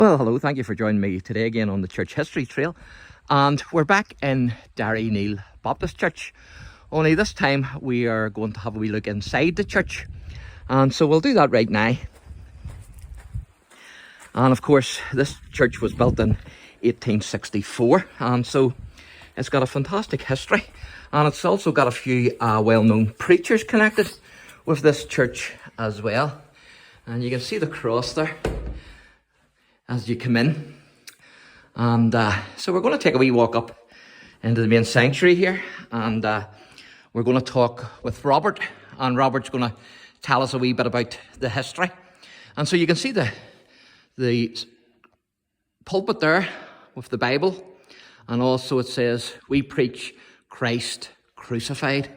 Well, hello, thank you for joining me today again on the Church History Trail. And we're back in Derrynail Baptist Church. Only this time we are going to have a wee look inside the church. And so we'll do that right now. And of course, this church was built in 1864. And so it's got a fantastic history. And it's also got a few well-known preachers connected with this church as well. And you can see the cross there as you come in. And so we're going to take a wee walk up into the main sanctuary here, and we're going to talk with Robert, and Robert's going to tell us a wee bit about the history. And so you can see the pulpit there with the Bible, and also it says, "We preach Christ crucified."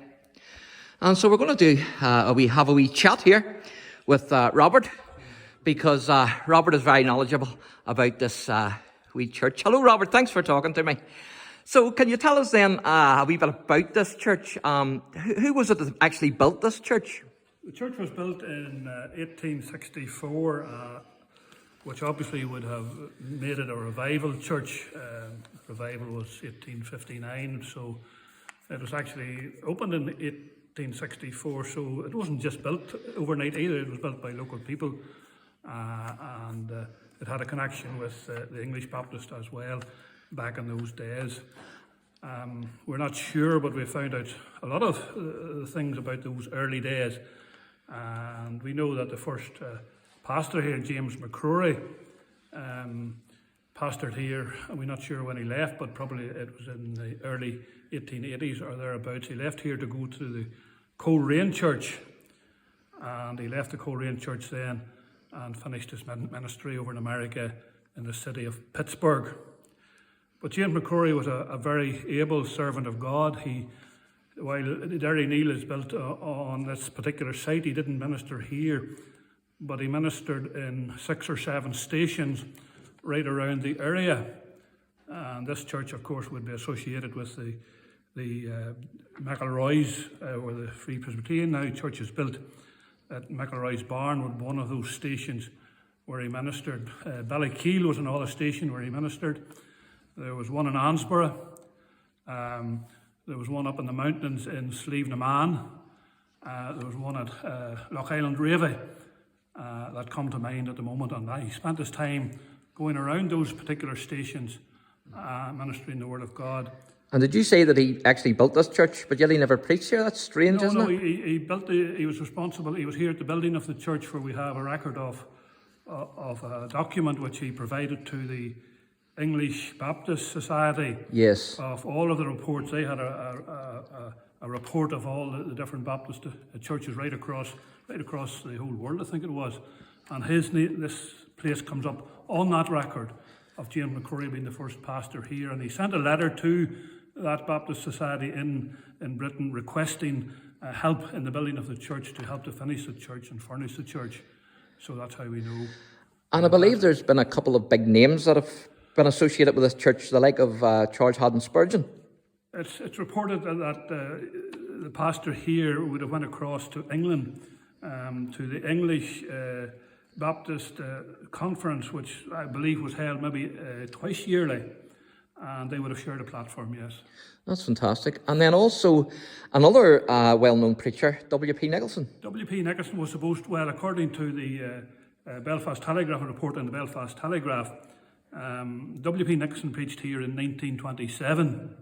And so we're going to do have a wee chat here with Robert, because Robert is very knowledgeable about this wee church. Hello, Robert. Thanks for talking to me. So can you tell us then a wee bit about this church? Who was it that actually built this church? The church was built in 1864, which obviously would have made it a revival church. Revival was 1859, so it was actually opened in 1864, so it wasn't just built overnight either. It was built by local people. And it had a connection with the English Baptist as well back in those days. We're not sure, but we found out a lot of things about those early days. And we know that the first pastor here, James McCrory, pastored here, and we're not sure when he left, but probably it was in the early 1880s or thereabouts. He left here to go to the Coleraine Church, and he left the Coleraine Church then and finished his ministry over in America in the city of Pittsburgh. But James McCrory was a very able servant of God. While Derrynail is built on this particular site, he didn't minister here, but he ministered in 6 or 7 stations right around the area. And this church, of course, would be associated with the McElroy's, where the Free Presbyterian now church is built. At McElroy's Barn was one of those stations where he ministered. Ballykeel was another station where he ministered. There was one in Ansborough. There was one up in the mountains in Slievenaman. There was one at Loch Island Ravy that come to mind at the moment. And he spent his time going around those particular stations, ministering the Word of God. And did you say that he actually built this church, but yet he never preached here? That's strange, isn't it? No, he was responsible. He was here at the building of the church, where we have a record of a document which he provided to the English Baptist Society. Yes. Of all of the reports. They had a report of all the different Baptist churches right across the whole world, I think it was. And this place comes up on that record of James McCrory being the first pastor here. And he sent a letter to that Baptist Society in Britain requesting help in the building of the church, to help to finish the church and furnish the church. So that's how we know. And I believe there's been a couple of big names that have been associated with this church, the like of Charles Haddon Spurgeon. It's reported that the pastor here would have went across to England, to the English Baptist conference, which I believe was held maybe twice yearly. And they would have shared a platform, yes. That's fantastic. And then also another well-known preacher, W.P. Nicholson. W.P. Nicholson was supposed, well, according to the Belfast Telegraph, a report in the Belfast Telegraph, W.P. Nicholson preached here in 1927.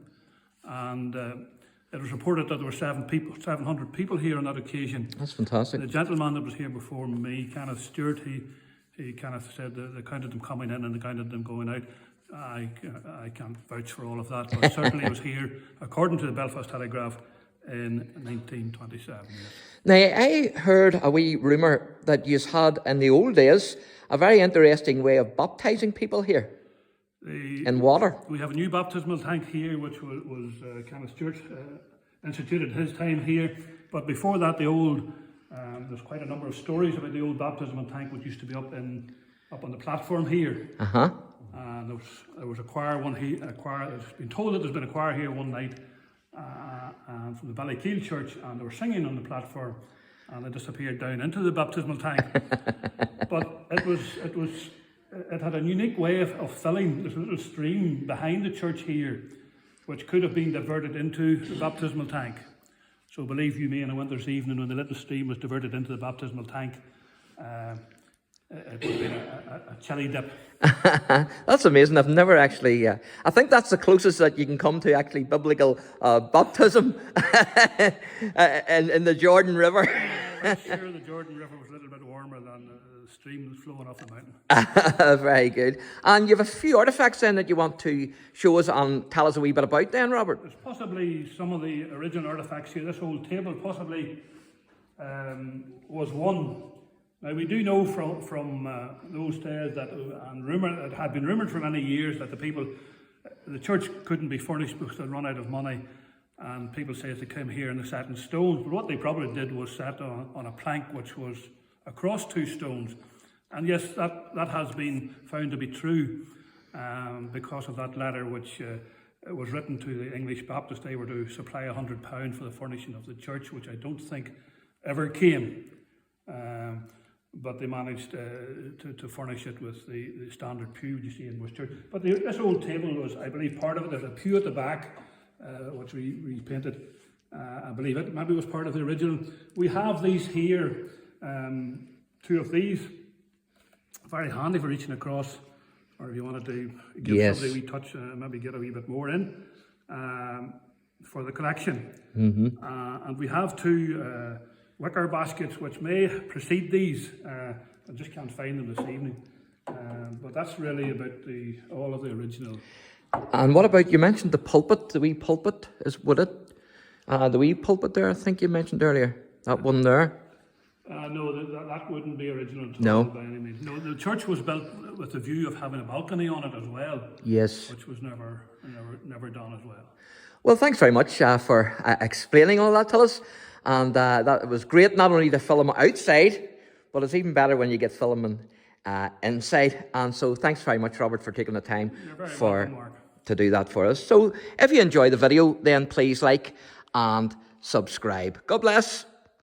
And it was reported that there were 700 people here on that occasion. That's fantastic. The gentleman that was here before me, Kenneth Stewart, he kind of said that they counted them coming in and they counted them going out. I can't vouch for all of that, but certainly it was here, according to the Belfast Telegraph, in 1927. Yes. Now, I heard a wee rumour that you had in the old days a very interesting way of baptising people here in water. We have a new baptismal tank here, which was Kenneth Stewart instituted his time here. But before that, there's quite a number of stories about the old baptismal tank, which used to be up on the platform here. There was a choir. It's been told that there's been a choir here one night from the Ballykeel Church, and they were singing on the platform, and they disappeared down into the baptismal tank. But it was it had a unique way of filling this little stream behind the church here, which could have been diverted into the baptismal tank. So believe you me, on a winter's evening when the little stream was diverted into the baptismal tank, it would have been a chilly dip. That's amazing. I've never actually, I think that's the closest that you can come to actually biblical baptism in the Jordan River. I'm sure the Jordan River was a little bit warmer than the stream that's flowing off the mountain. Very good. And you have a few artefacts then that you want to show us and tell us a wee bit about then, Robert? There's possibly some of the original artefacts here. This old table possibly was one. Now we do know from those days that, it had been rumoured for many years that the church couldn't be furnished because they'd run out of money, and people say they came here and they sat in stones, but what they probably did was sat on a plank which was across 2 stones. And yes, that has been found to be true because of that letter which was written to the English Baptists. They were to supply £100 for the furnishing of the church, which I don't think ever came. But they managed to furnish it with the standard pew you see in most church. But this old table was, I believe, part of it. There's a pew at the back, which we repainted. I believe it maybe was part of the original. We have these here, 2 of these. Very handy for reaching across, or if you wanted to give somebody a wee touch, maybe get a wee bit more in for the collection. Mm-hmm. And we have 2 wicker baskets which may precede these. I just can't find them this evening. But that's really about all of the original. And what about, you mentioned the pulpit, the wee pulpit, would it? The wee pulpit there, I think you mentioned earlier. That one there? No, that wouldn't be original by any means. No, the church was built with the view of having a balcony on it as well. Yes. Which was never done as well. Well, thanks very much for explaining all that to us. And that was great, not only to film outside, but it's even better when you get filming inside. And so thanks very much, Robert, for taking the time to do that for us. So if you enjoy the video, then please like and subscribe. God bless.